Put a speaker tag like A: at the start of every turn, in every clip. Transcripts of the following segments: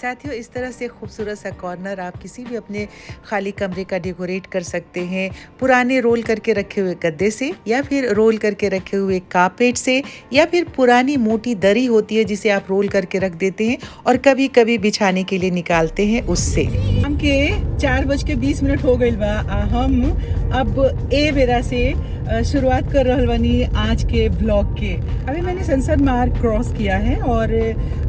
A: साथियों, इस तरह से खूबसूरत सा कॉर्नर आप किसी भी अपने खाली कमरे का डेकोरेट कर सकते हैं, पुराने रोल करके रखे हुए गद्दे से, या फिर रोल करके रखे हुए कारपेट से, या फिर पुरानी मोटी दरी होती है जिसे आप रोल करके रख देते हैं और कभी कभी बिछाने के लिए निकालते हैं उससे।
B: शाम के 4:20 हो गइल बा। हम अब ए बेरा से शुरुआत कर रहल बानी आज के ब्लॉग के। अभी मैंने संसद मार्ग क्रॉस किया है और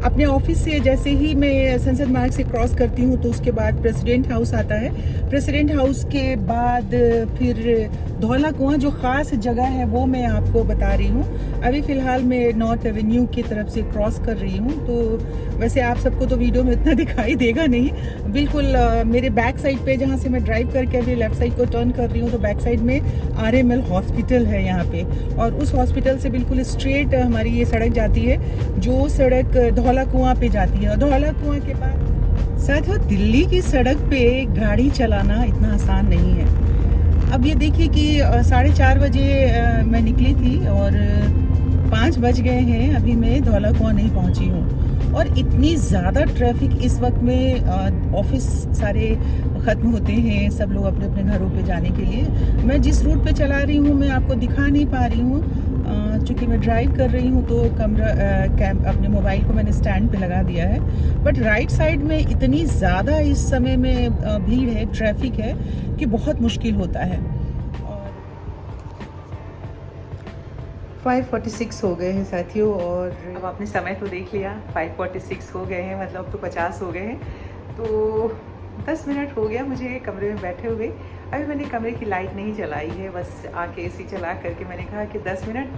B: अपने ऑफिस से जैसे ही मैं संसद मार्ग से क्रॉस करती हूँ तो उसके बाद प्रेसिडेंट हाउस आता है। प्रेसिडेंट हाउस के बाद फिर धौला कुआं जो ख़ास जगह है वो मैं आपको बता रही हूँ। अभी फ़िलहाल मैं नॉर्थ एवेन्यू की तरफ से क्रॉस कर रही हूँ, तो वैसे आप सबको तो वीडियो में इतना दिखाई देगा नहीं। बिल्कुल मेरे बैक साइड पे जहाँ से मैं ड्राइव करके अभी लेफ़्ट साइड को टर्न कर रही हूँ तो बैक साइड में RML हॉस्पिटल है यहाँ पे, और उस हॉस्पिटल से बिल्कुल स्ट्रेट हमारी ये सड़क जाती है जो सड़क धौला कुआं पे जाती है। और धौला कुआं के बाद साथियों, दिल्ली की सड़क पे गाड़ी चलाना इतना आसान नहीं है। अब ये देखिए कि 4:30 बजे मैं निकली थी और 5 बज गए हैं, अभी मैं धौला कुआं नहीं पहुंची हूँ। और इतनी ज़्यादा ट्रैफिक इस वक्त में, ऑफिस सारे ख़त्म होते हैं, सब लोग अपने अपने घरों पे जाने के लिए। मैं जिस रूट पे चला रही हूँ मैं आपको दिखा नहीं पा रही हूँ, चूँकि मैं ड्राइव कर रही हूँ तो अपने मोबाइल को मैंने स्टैंड पे लगा दिया है। बट राइट साइड में इतनी ज़्यादा इस समय में भीड़ है, ट्रैफिक है कि बहुत मुश्किल होता है।
A: 5:46 हो गए हैं साथियों, और
B: अब आपने समय तो देख लिया, 5:46 हो गए हैं, मतलब तो 50 हो गए हैं। तो 10 मिनट हो गया मुझे कमरे में बैठे हुए। अभी मैंने कमरे की लाइट नहीं जलाई है, बस आके AC चला करके मैंने कहा कि 10 मिनट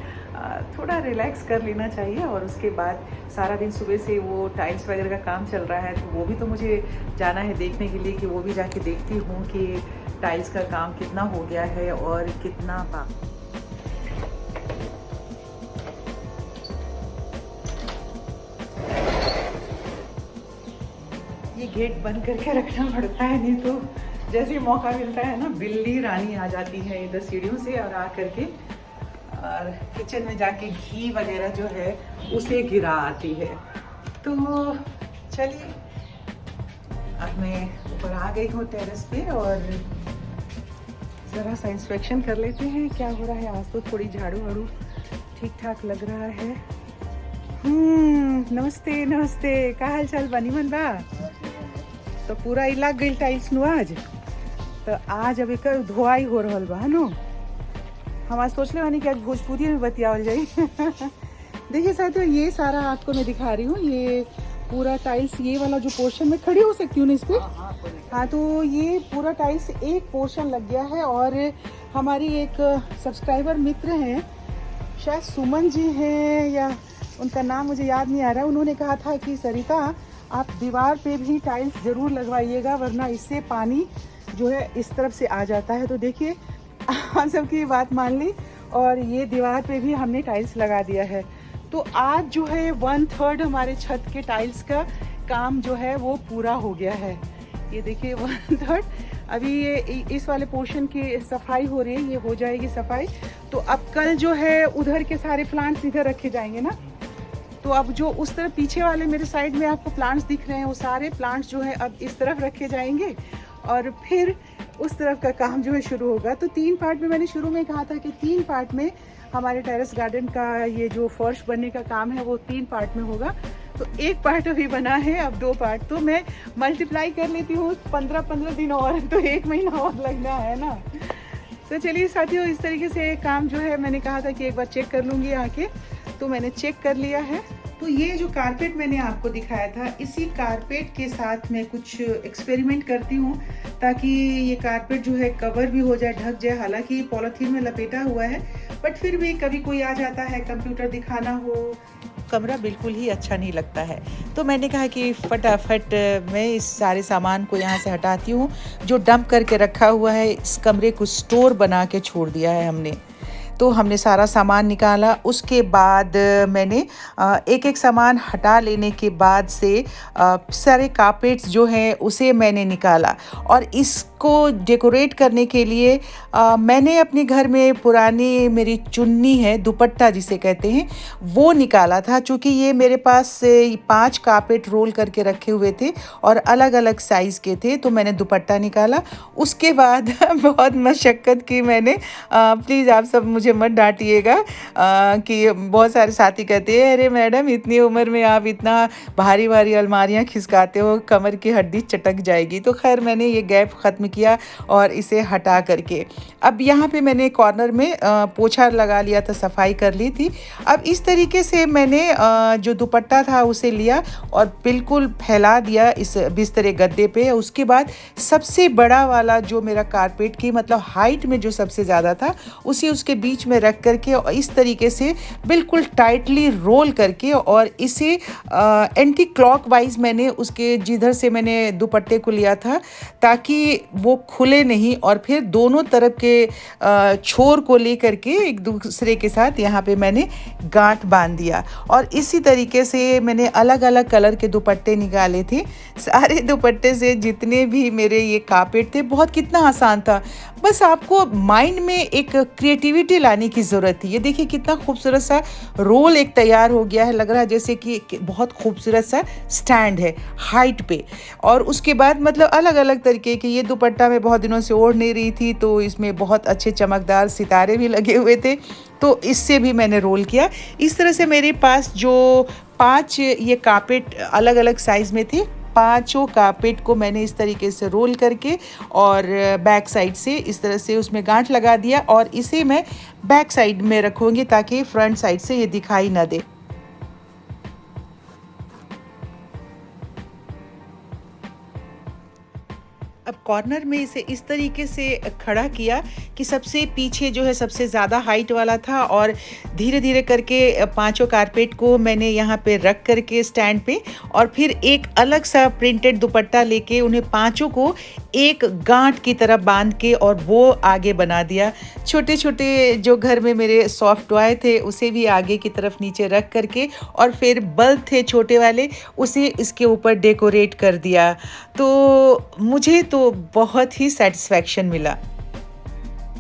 B: थोड़ा रिलैक्स कर लेना चाहिए। और उसके बाद सारा दिन सुबह से वो टाइल्स वगैरह का काम चल रहा है, तो वो भी तो मुझे जाना है देखने के लिए, कि वो भी जाके देखती हूँ कि टाइल्स का काम कितना हो गया है और कितना बाकी। ये गेट बंद करके रखना पड़ता है, नहीं तो जैसे ही मौका मिलता है ना, बिल्ली रानी आ जाती है इधर सीढ़ियों से और आ करके और किचन में जाके घी वगैरह जो है उसे गिरा आती है। तो चलिए, अब मैं ऊपर आ गई हूँ टेरेस पे और ज़रा सा इंस्पेक्शन कर लेते हैं क्या हो रहा है। आज तो थोड़ी झाड़ू वाड़ू ठीक ठाक लग रहा है। नमस्ते नमस्ते, का हाल चाल बनी मन बा? तो पूरा इलाक गई टाइल्स नु आज, तो आज अब एक धोआई हो रहा बा नो। हम आज सोच ले बानी कि आज भोजपुरी में बतियावल जाई। देखिए साथियों, ये सारा आपको मैं दिखा रही हूँ, ये पूरा टाइल्स, ये वाला जो पोर्शन में खड़ी हो सकती हूँ ना इस पे। हाँ, तो ये पूरा टाइल्स एक पोर्शन लग गया है। और हमारी एक सब्सक्राइबर मित्र हैं, शायद सुमन जी हैं या उनका नाम मुझे याद नहीं आ रहा, उन्होंने कहा था कि सरिता आप दीवार पे भी टाइल्स ज़रूर लगवाइएगा, वरना इससे पानी जो है इस तरफ से आ जाता है। तो देखिए, हम सबकी बात मान ली और ये दीवार पे भी हमने टाइल्स लगा दिया है। तो आज जो है 1/3 हमारे छत के टाइल्स का काम जो है वो पूरा हो गया है। ये देखिए 1/3। अभी ये इस वाले पोर्शन की सफाई हो रही है, ये हो जाएगी सफाई। तो अब कल जो है उधर के सारे प्लांट्स इधर रखे जाएंगे ना, तो अब जो उस तरफ पीछे वाले मेरे साइड में आपको प्लांट्स दिख रहे हैं, वो सारे प्लांट्स जो है अब इस तरफ रखे जाएंगे और फिर उस तरफ का काम जो है शुरू होगा। तो 3 पार्ट में, मैंने शुरू में कहा था कि 3 पार्ट में हमारे टेरेस गार्डन का ये जो फर्श बनने का काम है वो 3 पार्ट में होगा। तो 1 पार्ट अभी बना है, अब 2 पार्ट। तो मैं मल्टीप्लाई कर लेती हूँ, 15-15 दिन और, तो 1 महीना और लगना है ना। तो चलिए साथियों, इस तरीके से काम जो है, मैंने कहा था कि एक बार चेक कर लूँगी आके, तो मैंने चेक कर लिया है। तो ये जो कारपेट मैंने आपको दिखाया था, इसी कारपेट के साथ मैं कुछ एक्सपेरिमेंट करती हूँ ताकि ये कारपेट जो है कवर भी हो जाए, ढक जाए। हालांकि पॉलीथीन में लपेटा हुआ है, बट फिर भी कभी कोई आ जाता है, कंप्यूटर दिखाना हो, कमरा बिल्कुल ही अच्छा नहीं लगता है। तो मैंने कहा कि फटाफट मैं इस सारे सामान को यहाँ से हटाती हूँ जो डंप करके रखा हुआ है। इस कमरे को स्टोर बना के छोड़ दिया है हमने।
A: तो हमने सारा सामान निकाला। उसके बाद मैंने एक-एक सामान हटा लेने के बाद से सारे कारपेट्स जो हैं उसे मैंने निकाला और इसको डेकोरेट करने के लिए मैंने अपने घर में पुरानी मेरी चुन्नी है, दुपट्टा जिसे कहते हैं, वो निकाला था। चूँकि ये मेरे पास 5 कारपेट रोल करके रखे हुए थे और अलग-अलग साइज़ के थे, तो मैंने दुपट्टा निकाला। उसके बाद बहुत मशक्क़त की मैंने। प्लीज़ आप सब मुझे मत डाँटिएगा कि बहुत सारे साथी कहते हैं, अरे मैडम इतनी उम्र में आप इतना भारी-भारी अलमारियाँ खिसकाते हो, कमर की हड्डी चटक जाएगी। तो खैर मैंने ये गैप ख़त्म किया और इसे हटा करके अब यहाँ पे मैंने कॉर्नर में पोछा लगा लिया था, सफाई कर ली थी। अब इस तरीके से मैंने जो दुपट्टा था उसे लिया और बिल्कुल फैला दिया इस बिस्तरे गद्दे पे। उसके बाद सबसे बड़ा वाला जो मेरा कारपेट की मतलब हाइट में जो सबसे ज़्यादा था उसे उसके बीच में रख करके और इस तरीके से बिल्कुल टाइटली रोल करके और इसे एंटी क्लॉकवाइज मैंने उसके जिधर से मैंने दुपट्टे को लिया था ताकि वो खुले नहीं और फिर दोनों तरफ के छोर को लेकर के एक दूसरे के साथ यहाँ पे मैंने गांठ बांध दिया। और इसी तरीके से मैंने अलग-अलग कलर के दुपट्टे निकाले थे। सारे दुपट्टे से जितने भी मेरे ये कारपेट थे, बहुत कितना आसान था। बस आपको माइंड में एक क्रिएटिविटी लाने की ज़रूरत थी। ये देखिए कितना खूबसूरत सा रोल एक तैयार हो गया है, लग रहा है जैसे कि बहुत खूबसूरत सा स्टैंड है हाइट पे। और उसके बाद मतलब अलग-अलग तरीके के, ये दुपट्टा मैं बहुत दिनों से ओढ़ नहीं रही थी तो इसमें बहुत अच्छे चमकदार सितारे भी लगे हुए थे, तो इससे भी मैंने रोल किया। इस तरह से मेरे पास जो 5 ये कारपेट अलग-अलग साइज़ में थे, पाँचों कारपेट को मैंने इस तरीके से रोल करके और बैक साइड से इस तरह से उसमें गांठ लगा दिया और इसे मैं बैक साइड में रखूँगी ताकि फ्रंट साइड से ये दिखाई ना दे। अब कॉर्नर में इसे इस तरीके से खड़ा किया कि सबसे पीछे जो है सबसे ज़्यादा हाइट वाला था और धीरे-धीरे करके पांचों कारपेट को मैंने यहाँ पे रख करके स्टैंड पे और फिर एक अलग सा प्रिंटेड दुपट्टा लेके उन्हें पांचों को एक गांठ की तरह बांध के और वो आगे बना दिया। छोटे-छोटे जो घर में मेरे सॉफ्ट टॉय थे उसे भी आगे की तरफ नीचे रख करके और फिर बल्ब थे छोटे वाले, उसे इसके ऊपर डेकोरेट कर दिया। तो मुझे तो बहुत ही सेटिस्फैक्शन मिला।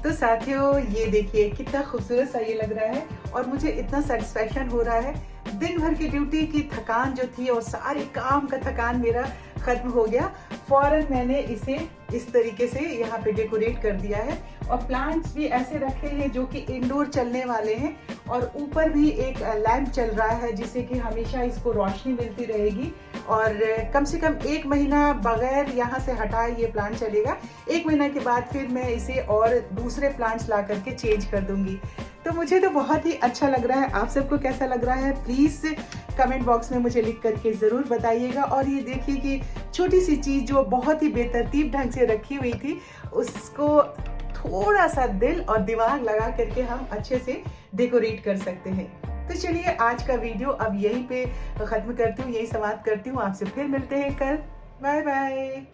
A: तो साथियों ये देखिए कितना खूबसूरत सा ये लग रहा है और मुझे इतना सेटिस्फैक्शन हो रहा है। दिन भर की ड्यूटी की थकान जो थी और सारे काम का थकान मेरा ख़त्म हो गया। फ़ौरन मैंने इसे इस तरीके से यहाँ पे डेकोरेट कर दिया है और प्लांट्स भी ऐसे रखे हैं जो कि इंडोर चलने वाले हैं और ऊपर भी एक लैंप चल रहा है जिससे कि हमेशा इसको रोशनी मिलती रहेगी और कम से कम 1 महीना बगैर यहाँ से हटाए ये प्लांट चलेगा। 1 महीना के बाद फिर मैं इसे और दूसरे प्लांट्स ला करके चेंज कर दूँगी। तो मुझे तो बहुत ही अच्छा लग रहा है। आप सबको कैसा लग रहा है प्लीज़ कमेंट बॉक्स में मुझे लिख करके ज़रूर बताइएगा। और ये देखिए कि छोटी सी चीज़ जो बहुत ही बेतरतीब ढंग से रखी हुई थी उसको थोड़ा सा दिल और दिमाग लगा करके हम अच्छे से डेकोरेट कर सकते हैं। तो चलिए आज का वीडियो अब यहीं पे ख़त्म करती हूँ, यही समाप्त करती हूँ। आपसे फिर मिलते हैं कल। Bye bye.